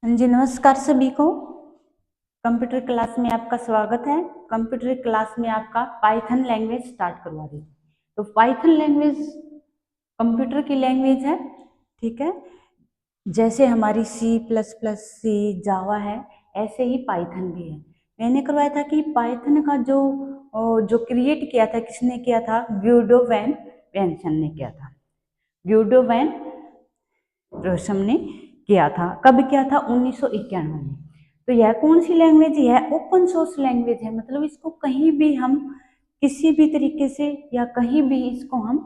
हाँ जी, नमस्कार सभी को। कंप्यूटर क्लास में आपका स्वागत है। कंप्यूटर क्लास में आपका पाइथन लैंग्वेज स्टार्ट करवा रही हूँ। तो पाइथन लैंग्वेज कंप्यूटर की लैंग्वेज है, ठीक है। जैसे हमारी C++, जावा है, ऐसे ही पाइथन भी है। मैंने करवाया था कि पाइथन का जो क्रिएट किया था, किसने किया था? ग्यूडो वैन वेंसन ने किया था। ग्यूडो वैन रोसम ने किया था। कब किया था? 1991 में। तो यह कौन सी लैंग्वेज है? ओपन सोर्स लैंग्वेज है, मतलब इसको कहीं भी हम किसी भी तरीके से या कहीं भी इसको हम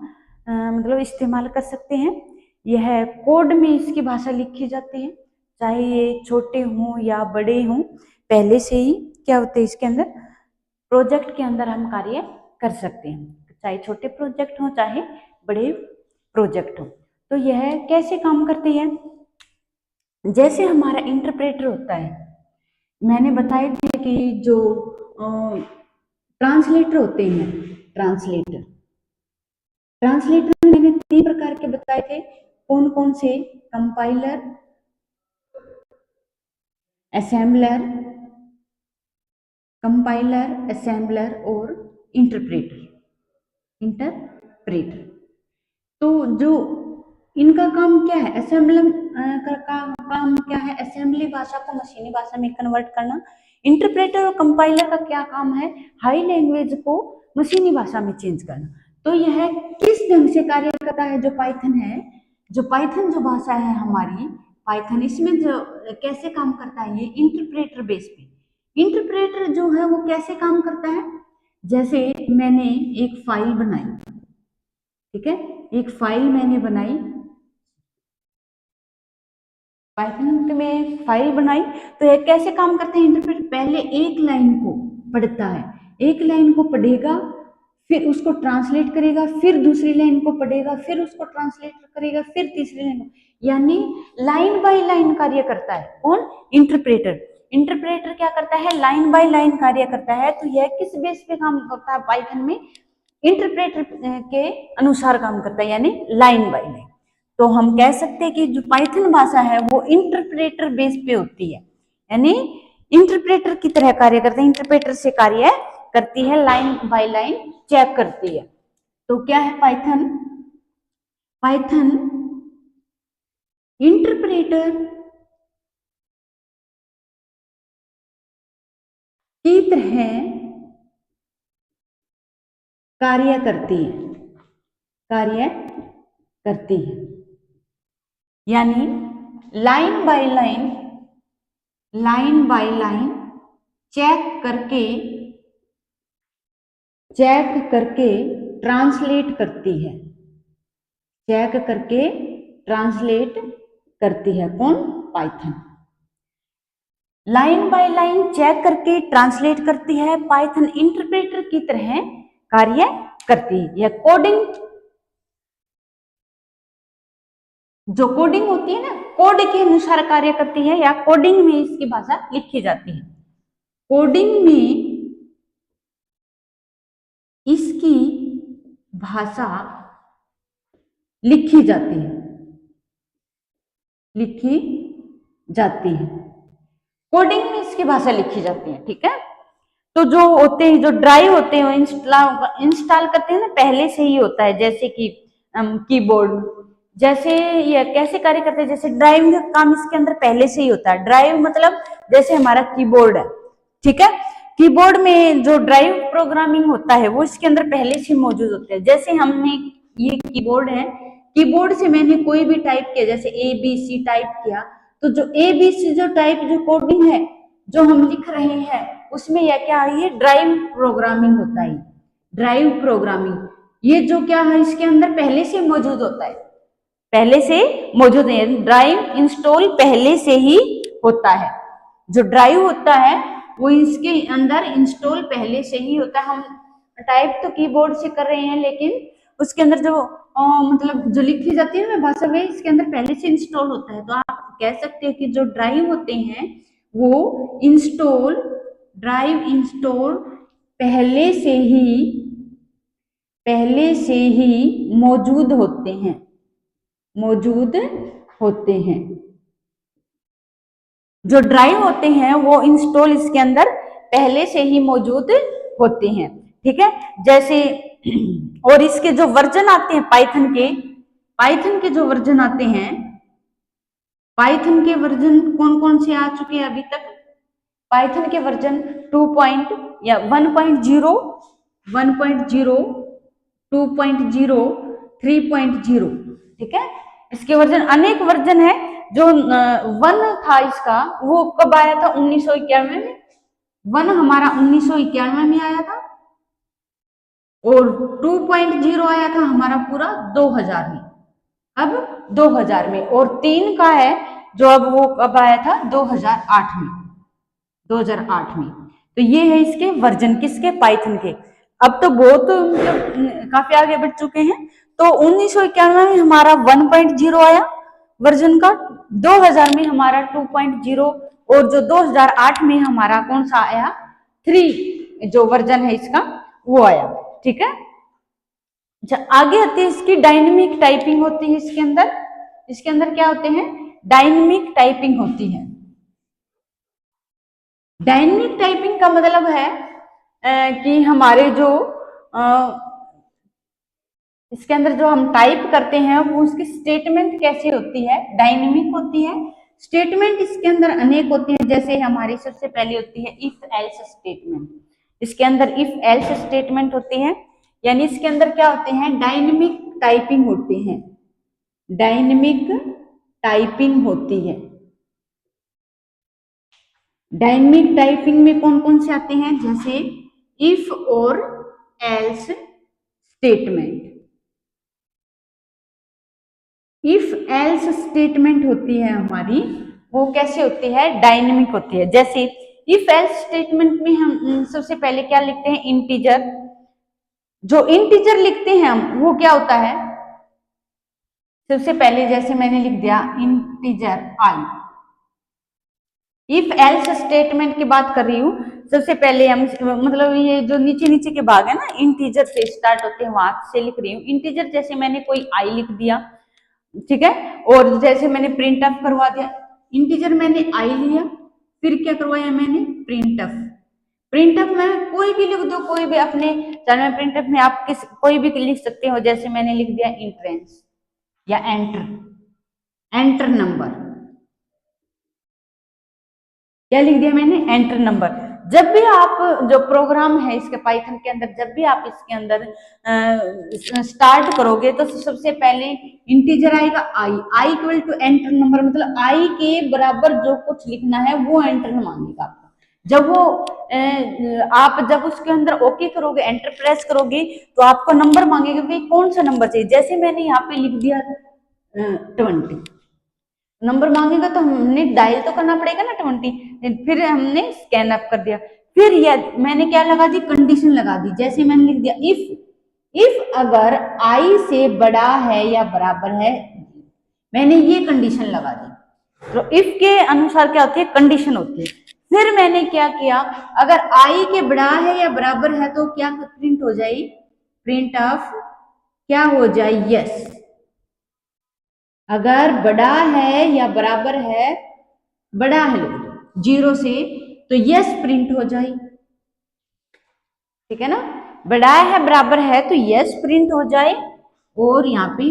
मतलब इस्तेमाल कर सकते हैं। यह कोड में इसकी भाषा लिखी जाती है, चाहे ये छोटे हों या बड़े हों। पहले से ही क्या होते हैं इसके अंदर, प्रोजेक्ट के अंदर हम कार्य कर सकते हैं, चाहे छोटे प्रोजेक्ट हो चाहे बड़े प्रोजेक्ट हो। तो यह कैसे काम करती है? जैसे हमारा इंटरप्रेटर होता है, मैंने बताए थे कि जो ट्रांसलेटर होते हैं, ट्रांसलेटर ट्रांसलेटर मैंने 3 प्रकार के बताए थे। कौन कौन से? कंपाइलर, असेंबलर, और इंटरप्रेटर। तो जो इनका काम क्या है? असेंबलर का काम क्या है? असेंबली भाषा को मशीनी भाषा में कन्वर्ट करना। इंटरप्रेटर और कंपाइलर का क्या काम है? हाई लैंग्वेज को मशीनी भाषा में चेंज करना। तो यह किस ढंग से कार्य करता है? जो पाइथन है, जो पाइथन जो भाषा है हमारी पाइथन, इसमें जो कैसे काम करता है? ये इंटरप्रेटर बेस पे। इंटरप्रेटर जो है वो कैसे काम करता है? जैसे मैंने एक फाइल बनाई, ठीक है, एक फाइल मैंने बनाई, पाइथन में फाइल बनाई। तो यह कैसे काम करते हैं इंटरप्रेटर? पहले एक लाइन को पढ़ता है, एक लाइन को पढ़ेगा, फिर उसको ट्रांसलेट करेगा, फिर दूसरी लाइन को पढ़ेगा, फिर उसको ट्रांसलेट करेगा, फिर तीसरी लाइन को, यानी लाइन बाय लाइन कार्य करता है। कौन? इंटरप्रेटर। इंटरप्रेटर क्या करता है? लाइन बाय लाइन कार्य करता है। तो यह किस बेस पे काम करता है? पाइथन में इंटरप्रेटर के अनुसार काम करता है, यानी लाइन बाय लाइन। तो हम कह सकते हैं कि जो पाइथन भाषा है वो इंटरप्रेटर बेस पे होती है, यानी इंटरप्रेटर की तरह कार्य करते हैं, इंटरप्रेटर से कार्य करती है, लाइन बाय लाइन चेक करती है। तो क्या है पाइथन? पाइथन इंटरप्रेटर की तरह कार्य करती है, कार्य करती है, यानी line by line, line by line check करके ट्रांसलेट करती है, चेक करके ट्रांसलेट करती है। कौन? Python. Line by line check करके ट्रांसलेट करती है, पाइथन इंटरप्रेटर की तरह कार्य करती है। यह कोडिंग, जो कोडिंग होती है ना, कोड के अनुसार कार्य करती है, या कोडिंग में इसकी भाषा लिखी जाती है। कोडिंग में इसकी भाषा लिखी जाती है, लिखी जाती है, कोडिंग में इसकी भाषा लिखी जाती है, ठीक है। तो जो होते हैं, जो ड्राइव होते हैं, इंस्टॉल करते हैं ना, पहले से ही होता है, जैसे कि कीबोर्ड। जैसे ये कैसे कार्य करते हैं? जैसे ड्राइव का काम इसके अंदर पहले से ही होता है। ड्राइव मतलब जैसे हमारा कीबोर्ड है, ठीक है, कीबोर्ड में जो ड्राइव प्रोग्रामिंग होता है वो इसके अंदर पहले से मौजूद होता है। जैसे हमने, ये कीबोर्ड है, कीबोर्ड से मैंने कोई भी टाइप किया, जैसे ABC टाइप किया, तो जो ABC जो टाइप जो कोडिंग है जो हम लिख रहे हैं, उसमें यह क्या है? ये ड्राइव प्रोग्रामिंग होता है। ड्राइव प्रोग्रामिंग ये जो क्या है, इसके अंदर पहले से मौजूद होता है, पहले से मौजूद है। ड्राइव इंस्टॉल पहले से ही होता है। जो ड्राइव होता है वो इसके अंदर इंस्टॉल पहले से ही होता है। हम टाइप तो कीबोर्ड से कर रहे हैं, लेकिन उसके अंदर जो मतलब जो लिखी जाती है ना भाषा, वे इसके अंदर पहले से इंस्टॉल होता है। तो आप कह सकते हो कि जो ड्राइव होते हैं वो ड्राइव इंस्टॉल पहले से ही मौजूद होते हैं, मौजूद होते हैं। जो ड्राइव होते हैं वो इंस्टॉल इसके अंदर पहले से ही मौजूद होते हैं, ठीक है। जैसे और इसके जो वर्जन आते हैं पाइथन के जो वर्जन आते हैं, पाइथन के वर्जन कौन कौन से आ चुके हैं अभी तक? पाइथन के वर्जन 2 या 1.0, 1.0, 2.0, 3.0, ठीक है। इसके वर्जन अनेक वर्जन है। जो 1 था इसका वो कब आया था? 1991 में। 1 हमारा 1991 में आया था और 2.0 आया था हमारा पूरा 2000 में, अब 2000 में। और 3 का है जो अब वो कब आया था? 2008 में, 2008 में। तो ये है इसके वर्जन, किसके? पाइथन के। अब तो बहुत मतलब काफी आगे बढ़ चुके हैं। तो 1991 में हमारा 1.0 आया वर्जन का, 2000 में हमारा 2.0 और जो 2008 में हमारा कौन सा आया? 3 जो वर्जन है इसका वो आया, ठीक है। आगे आती है इसकी डायनेमिक टाइपिंग होती है इसके अंदर क्या होते हैं? डायनेमिक टाइपिंग होती है। डायनेमिक टाइपिंग का मतलब है कि हमारे जो इसके अंदर जो हम टाइप करते हैं वो उसकी स्टेटमेंट कैसी होती है? डायनेमिक होती है। स्टेटमेंट इसके अंदर अनेक होती है। जैसे हमारी सबसे पहली होती है इफ एल्स स्टेटमेंट। इसके अंदर इफ एल्स स्टेटमेंट होती है, यानी इसके अंदर क्या होते हैं? डायनेमिक टाइपिंग होती है, डायनेमिक टाइपिंग होती है। डायनेमिक टाइपिंग में कौन कौन से आते हैं? जैसे इफ और else statement. If else statement होती है हमारी, वो कैसे होती है? डायनेमिक होती है। जैसे इफ एल्स स्टेटमेंट में हम सबसे पहले क्या लिखते हैं? इंटीजर। जो इंटीजर लिखते हैं हम वो क्या होता है? सबसे पहले जैसे मैंने लिख दिया integer I. If else statement की बात कर रही हूं, सबसे पहले हम मतलब ये जो नीचे नीचे के भाग है ना, इंटीजर से स्टार्ट होते हैं, वहां से लिख रही हूँ। इंटीजर जैसे मैंने कोई आई लिख दिया, ठीक है, और जैसे मैंने प्रिंट अप करवा दिया। इंटीजर मैंने आई लिया, फिर क्या करवाया मैंने? Print up. प्रिंट अप में कोई भी लिख दो, कोई भी अपने चैनल में प्रिंट अप में आप कोई भी लिख सकते हो। जैसे मैंने लिख दिया इंट्रेंस या एंटर नंबर। क्या लिख दिया मैंने? Enter number. जब भी आप जो प्रोग्राम है इसके पाइथन के अंदर, जब भी आप इसके अंदर स्टार्ट करोगे तो सबसे पहले इंटीजर आएगा I equal to enter number, मतलब आई के बराबर जो कुछ लिखना है वो एंटर मांगेगा आपका। जब वो आप जब उसके अंदर ओके करोगे, एंटर प्रेस करोगे, तो आपको नंबर मांगेगा कि कौन सा नंबर चाहिए। जैसे मैंने यहाँ पे लिख दिया 20, नंबर मांगेगा तो हमने डायल तो करना पड़ेगा ना 20, फिर हमने स्कैन अप कर दिया। फिर ये मैंने क्या लगा दी? कंडीशन लगा दी। जैसे मैंने लिख दिया इफ अगर आई से बड़ा है या बराबर है, मैंने ये कंडीशन लगा दी। तो इफ के अनुसार क्या होती है? कंडीशन होती है। फिर मैंने क्या किया? अगर आई के बड़ा है या बराबर है तो क्या प्रिंट हो जाए? प्रिंट ऑफ क्या हो जाए? यस। अगर बड़ा है या बराबर है, बड़ा है 0 से, तो यस प्रिंट हो जाए, ठीक है ना। बड़ा है बराबर है तो यस प्रिंट हो जाए। और यहाँ पे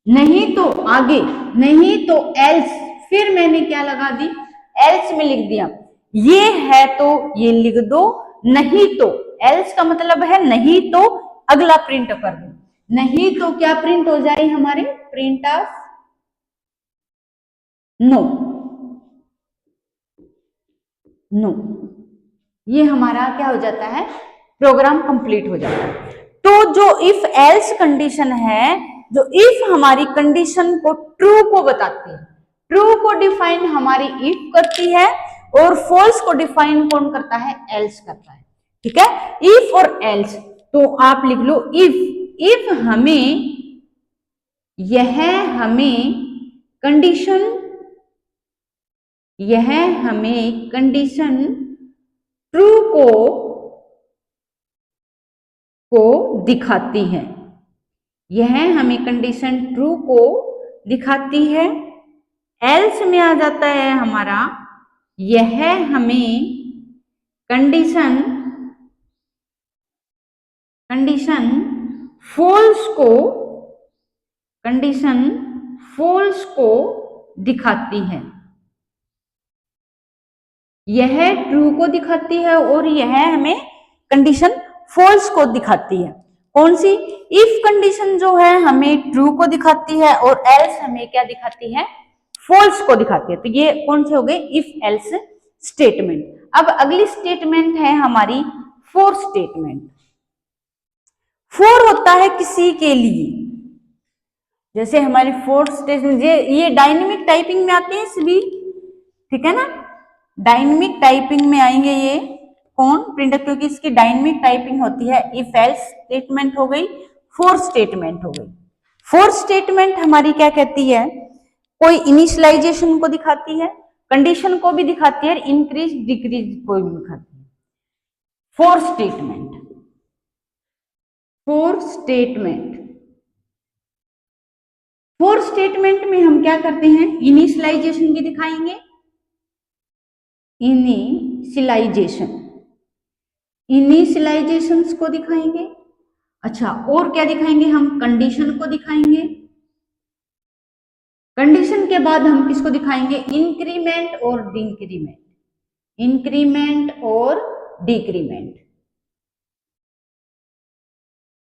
नहीं तो आगे, नहीं तो एल्स। फिर मैंने क्या लगा दी? एल्स में लिख दिया ये है तो ये लिख दो, नहीं तो। एल्स का मतलब है नहीं तो अगला प्रिंट कर दो। नहीं तो क्या प्रिंट हो जाए हमारे? Print of no. नो, ये हमारा क्या हो जाता है? प्रोग्राम कंप्लीट हो जाता है। तो जो इफ एल्स कंडीशन है, जो इफ हमारी कंडीशन को ट्रू को बताती है, ट्रू को डिफाइन हमारी इफ करती है और फॉल्स को डिफाइन कौन करता है? एल्स करता है, ठीक है। इफ और एल्स, तो आप लिख लो इफ हमें यह हमें कंडीशन ट्रू को दिखाती है, यह हमें कंडीशन ट्रू को दिखाती है, एल्स में आ जाता है हमारा, यह हमें कंडीशन फॉल्स को दिखाती है, यह ट्रू को दिखाती है और यह हमें कंडीशन फॉल्स को दिखाती है। कौन सी? इफ कंडीशन जो है हमें ट्रू को दिखाती है और एल्स हमें क्या दिखाती है? फॉल्स को दिखाती है। तो ये कौन से हो गए? If else statement. अब अगली स्टेटमेंट है हमारी फॉर स्टेटमेंट। फॉर होता है किसी के लिए, जैसे हमारी फॉर स्टेटमेंट ये डायनेमिक टाइपिंग में आते हैं सभी, ठीक है ना? डायनेमिक टाइपिंग में आएंगे ये कौन? प्रिंटर, क्योंकि इसकी डायनेमिक टाइपिंग होती है। इफ एल्स स्टेटमेंट हो गई, फॉर स्टेटमेंट हो गई। फॉर स्टेटमेंट हमारी क्या कहती है? कोई इनिशियलाइजेशन को दिखाती है, कंडीशन को भी दिखाती है, इंक्रीज डिक्रीज को भी दिखाती है। फॉर स्टेटमेंट में हम क्या करते हैं? इनिशियलाइजेशन भी दिखाएंगे, इनिशियलाइजेशंस को दिखाएंगे। अच्छा, और क्या दिखाएंगे? हम कंडीशन को दिखाएंगे। कंडीशन के बाद हम किसको दिखाएंगे? इंक्रीमेंट और डिक्रीमेंट,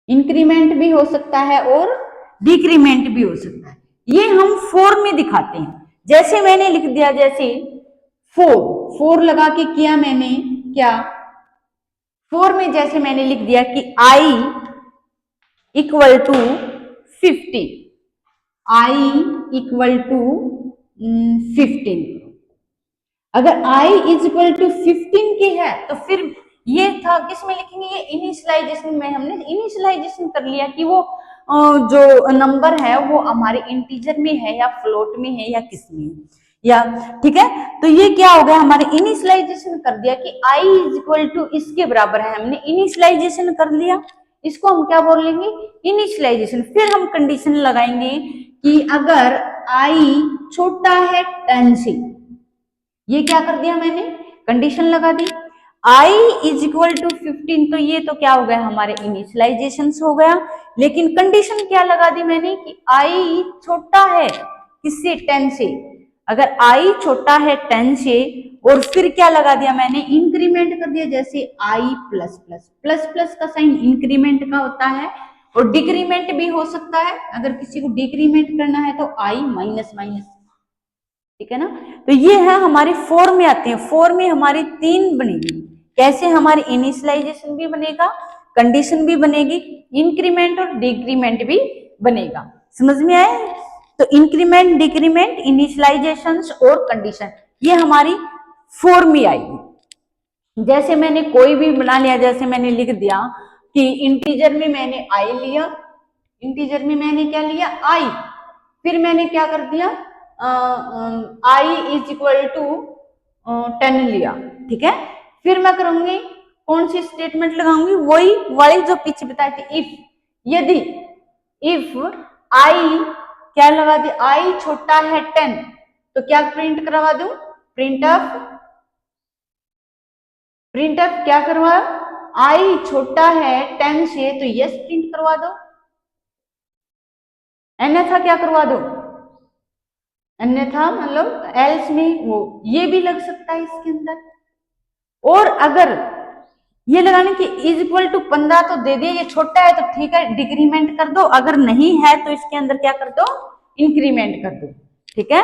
इंक्रीमेंट भी हो सकता है और डिक्रीमेंट भी हो सकता है। ये हम फॉर में दिखाते हैं। जैसे मैंने लिख दिया, जैसे फोर लगा के किया मैंने क्या? फोर में जैसे मैंने लिख दिया कि I equal to 15, I equal to 15। अगर I इज इक्वल टू 15 की है तो फिर ये था किस में लिखेंगे? ये इनिशियलाइजेशन में हमने इनिशियलाइजेशन कर लिया कि वो जो नंबर है वो हमारे इंटीजर में है या फ्लोट में है या किस में है, या ठीक है। तो ये क्या हो गया? हमारे इनिशियलाइजेशन कर दिया कि I इज इक्वल टू इसके बराबर है, हमने इनिशियलाइजेशन कर लिया। इसको हम क्या बोल लेंगे? इनिशियलाइजेशन। फिर हम कंडीशन लगाएंगे कि अगर I छोटा है 10 से, ये क्या कर दिया मैंने? कंडीशन लगा दी। I इज इक्वल टू 15, तो ये तो क्या हो गया? हमारे इनिशियलाइजेशन हो गया। लेकिन कंडीशन क्या लगा दी मैंने कि I छोटा है किससे? 10 से। अगर I छोटा है 10 से, और फिर क्या लगा दिया मैंने? इंक्रीमेंट कर दिया, जैसे I plus plus, plus plus का साइन इंक्रीमेंट का होता है और डिक्रीमेंट भी हो सकता है। अगर किसी को डिक्रीमेंट करना है तो I माइनस माइनस, ठीक है ना? तो ये है हमारी फॉर में आते हैं। फॉर में हमारी 3 बनेगी। कैसे? हमारी इनिशियलाइजेशन भी बनेगा, कंडीशन भी बनेगी, इंक्रीमेंट और डिक्रीमेंट भी बनेगा। समझ में आए? तो इंक्रीमेंट, डिक्रीमेंट, इनिशियलाइजेशन और कंडीशन, ये हमारी फॉर में आएगी। जैसे मैंने कोई भी बना लिया, जैसे मैंने लिख दिया कि इंटीजर में मैंने I लिया, इंटीजर में मैंने क्या लिया? I। फिर मैंने क्या कर दिया? I इज इक्वल टू 10 लिया, ठीक है। फिर मैं करूंगी कौन सी स्टेटमेंट लगाऊंगी? वही वाली जो पीछे बताई थी, इफ। यदि इफ I क्या लगा दी? I छोटा है 10, तो क्या प्रिंट करवा दूं? प्रिंट ऑफ क्या करवा? I छोटा है 10 से, तो यस प्रिंट करवा दो, अन्यथा क्या करवा दो? अन्यथा मतलब एल्स में वो ये भी लग सकता है इसके अंदर। और अगर ये लगाने की इज इक्वल टू 15 तो दे दिए, ये छोटा है तो ठीक है डिक्रीमेंट कर दो, अगर नहीं है तो इसके अंदर क्या कर दो? इंक्रीमेंट कर दो, ठीक है।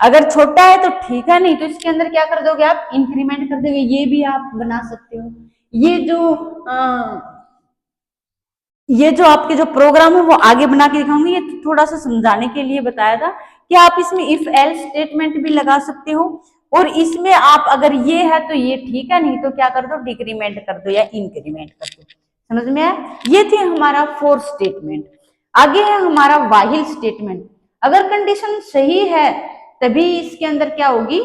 अगर छोटा है तो ठीक है, नहीं तो इसके अंदर क्या कर दोगे आप? इंक्रीमेंट कर दोगे। ये भी आप बना सकते हो। ये जो आपके जो प्रोग्राम है वो आगे बना के दिखाऊंगी। ये थोड़ा सा समझाने के लिए बताया था कि आप इसमें इफ एल्स स्टेटमेंट भी लगा सकते हो, और इसमें आप अगर ये है तो ये ठीक है, नहीं तो क्या कर दो? डिक्रीमेंट कर दो या इंक्रीमेंट कर दो। समझ में आया? ये थी हमारा फॉर स्टेटमेंट। आगे है हमारा व्हाइल स्टेटमेंट। अगर कंडीशन सही है तभी इसके अंदर क्या होगी?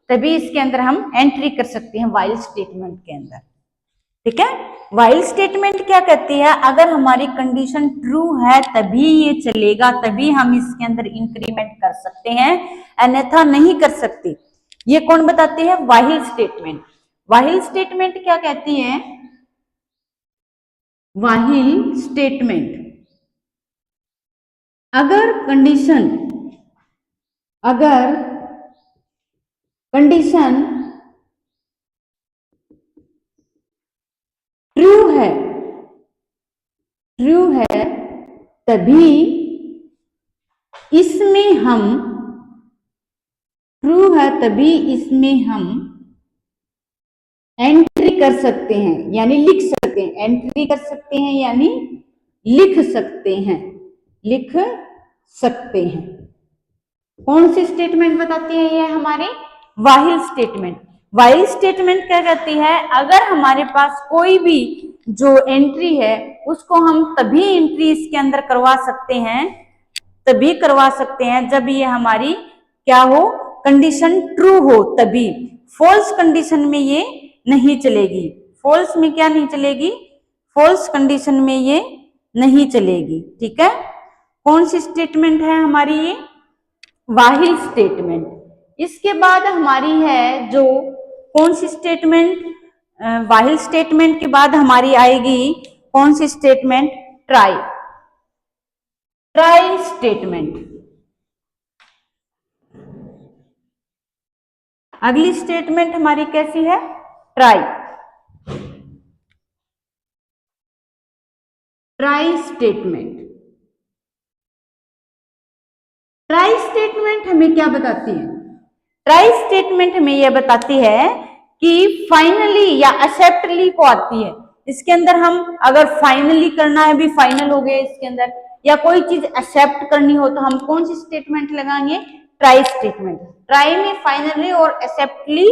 तभी इसके अंदर हम एंट्री कर सकते हैं व्हाइल स्टेटमेंट के अंदर। ठीक है। व्हाइल स्टेटमेंट क्या कहती है, अगर हमारी कंडीशन ट्रू है तभी ये चलेगा, तभी हम इसके अंदर इंक्रीमेंट कर सकते हैं, अन्यथा नहीं कर सकते। ये कौन बताती है, व्हाइल स्टेटमेंट। व्हाइल स्टेटमेंट क्या कहती है, व्हाइल स्टेटमेंट अगर कंडीशन ट्रू है तभी इसमें हम एंट्री कर सकते हैं, यानी लिख सकते हैं, एंट्री कर सकते हैं यानी लिख सकते हैं। कौन सी स्टेटमेंट बताती है ये हमारी, व्हाइल स्टेटमेंट। व्हाइल स्टेटमेंट क्या कहती है, अगर हमारे पास कोई भी जो एंट्री है उसको हम तभी एंट्री इसके अंदर करवा सकते हैं जब ये हमारी क्या हो, कंडीशन ट्रू हो, तभी। फॉल्स कंडीशन में ये नहीं चलेगी। फॉल्स में क्या नहीं चलेगी, फॉल्स कंडीशन में ये नहीं चलेगी। ठीक है, कौन सी स्टेटमेंट है हमारी ये, व्हाइल स्टेटमेंट। इसके बाद हमारी है जो कौन सी स्टेटमेंट, व्हाइल स्टेटमेंट के बाद हमारी आएगी कौन सी स्टेटमेंट, ट्राई स्टेटमेंट। अगली स्टेटमेंट हमारी कैसी है, ट्राई स्टेटमेंट। ट्राई स्टेटमेंट हमें क्या बताती है, ट्राई स्टेटमेंट हमें यह बताती है कि फाइनली या एक्सेप्टली को आती है। इसके अंदर हम अगर फाइनली करना है, भी फाइनल हो गए इसके अंदर, या कोई चीज एक्सेप्ट करनी हो तो हम कौन सी स्टेटमेंट लगाएंगे, ट्राई स्टेटमेंट। ट्राई में फाइनली और एक्सेप्टली,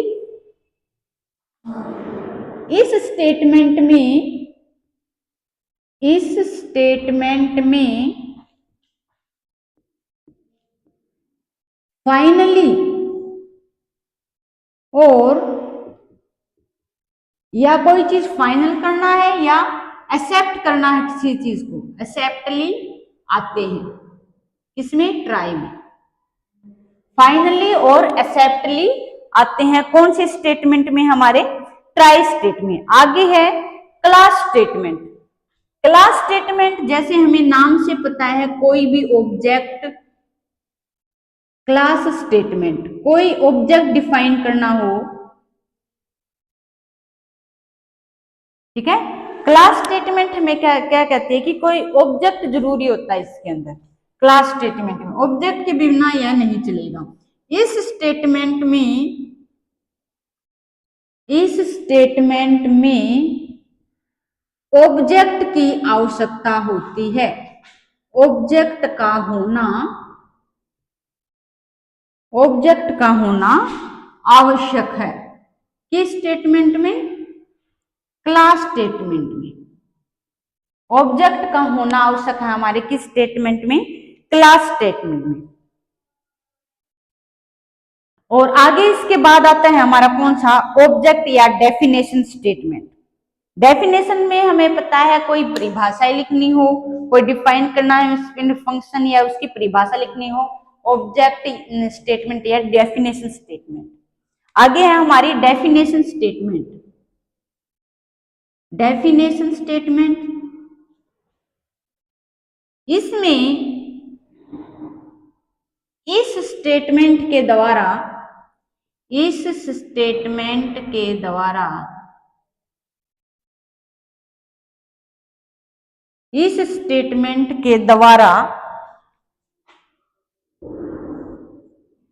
इस स्टेटमेंट में फाइनली और या कोई चीज फाइनल करना है या एक्सेप्ट करना है किसी चीज को, एक्सेप्टली आते हैं किसमें, ट्राई में। फाइनली और एक्सेप्टली आते हैं कौन से स्टेटमेंट में, हमारे ट्राई स्टेटमेंट। आगे है क्लास स्टेटमेंट। क्लास स्टेटमेंट जैसे हमें नाम से पता है, कोई भी ऑब्जेक्ट, क्लास स्टेटमेंट कोई ऑब्जेक्ट डिफाइन करना हो, ठीक है। क्लास स्टेटमेंट हमें क्या कहते हैं कि कोई ऑब्जेक्ट जरूरी होता है इसके अंदर। क्लास स्टेटमेंट में ऑब्जेक्ट के बिना यह नहीं चलेगा। इस स्टेटमेंट में ऑब्जेक्ट की आवश्यकता होती है। ऑब्जेक्ट का होना आवश्यक है। किस स्टेटमेंट में, क्लास स्टेटमेंट में ऑब्जेक्ट का होना आवश्यक है हमारे किस स्टेटमेंट में, क्लास स्टेटमेंट में। और आगे इसके बाद आता है हमारा कौन सा, ऑब्जेक्ट या डेफिनेशन स्टेटमेंट। डेफिनेशन में हमें पता है कोई परिभाषा लिखनी हो, कोई डिफाइन करना है फंक्शन या उसकी परिभाषा लिखनी हो, ऑब्जेक्ट स्टेटमेंट या डेफिनेशन स्टेटमेंट। आगे है हमारी डेफिनेशन स्टेटमेंट। डेफिनेशन स्टेटमेंट इसमें इस स्टेटमेंट के द्वारा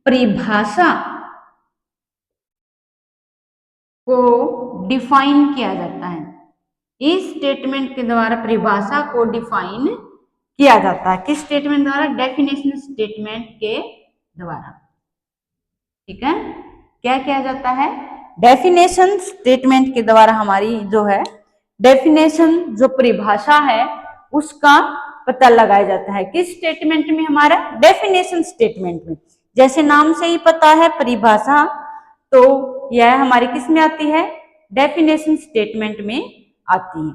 परिभाषा को डिफाइन किया जाता है। इस स्टेटमेंट के द्वारा परिभाषा को डिफाइन किया जाता है। किस स्टेटमेंट द्वारा, डेफिनेशन स्टेटमेंट के द्वारा। ठीक है, क्या किया जाता है, डेफिनेशन स्टेटमेंट के द्वारा हमारी जो है डेफिनेशन, जो परिभाषा है उसका पता लगाया जाता है। किस स्टेटमेंट में, हमारा डेफिनेशन स्टेटमेंट में। जैसे नाम से ही पता है परिभाषा, तो यह हमारी किस में आती है, डेफिनेशन स्टेटमेंट में आती है।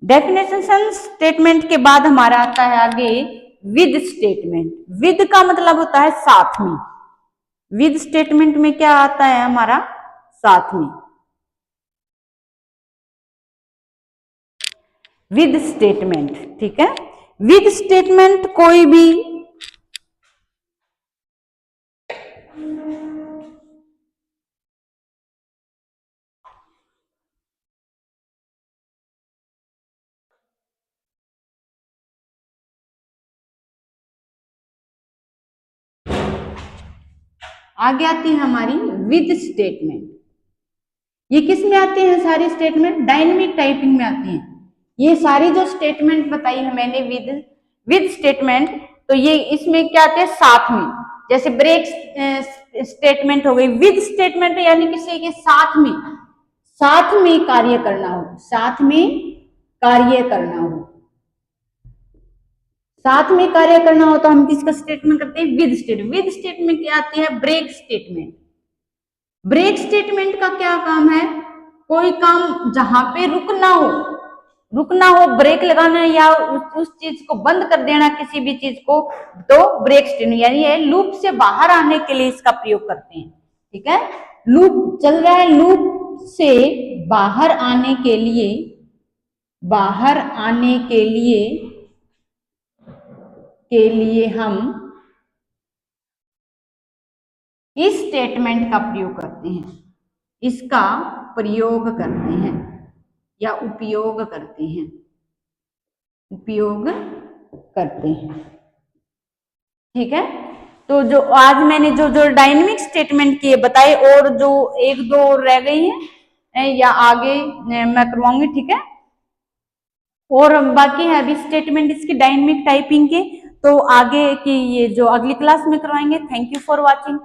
डेफिनेशन स्टेटमेंट के बाद हमारा आता है आगे विद स्टेटमेंट। विद का मतलब होता है साथ में। विद स्टेटमेंट में क्या आता है हमारा, साथ में। विद स्टेटमेंट, ठीक है। विद स्टेटमेंट कोई भी आगे आती है हमारी विद स्टेटमेंट। ये किस में आती है सारी स्टेटमेंट, डायनेमिक टाइपिंग में आती है। ये सारी जो स्टेटमेंट बताई है मैंने विद स्टेटमेंट, तो ये इसमें क्या आते हैं, साथ में। जैसे ब्रेक स्टेटमेंट हो गई। विद स्टेटमेंट यानी किसी के साथ में कार्य करना हो, साथ में कार्य करना हो। साथ में कार्य करना हो तो हम किसका स्टेटमेंट करते हैं, विद स्टेटमेंट। विद स्टेटमेंट क्या आती है, ब्रेक स्टेटमेंट। ब्रेक स्टेटमेंट का क्या काम है, कोई काम जहां पे रुकना हो, ब्रेक लगाना या उस चीज को बंद कर देना, किसी भी चीज को, तो ब्रेक स्टेटमेंट यानी ये लूप से बाहर आने के लिए इसका प्रयोग करते हैं। ठीक है, लूप चल रहा है, लूप से बाहर आने के लिए हम इस स्टेटमेंट का प्रयोग करते हैं, इसका प्रयोग करते हैं या उपयोग करते हैं। ठीक है, तो जो आज मैंने जो डायनेमिक स्टेटमेंट के बताए, और जो एक दो रह गई हैं या आगे मैं करवाऊंगी। ठीक है, और बाकी है अभी स्टेटमेंट इसकी डायनेमिक टाइपिंग के, तो आगे की ये जो अगली क्लास में करवाएंगे। Thank you for watching.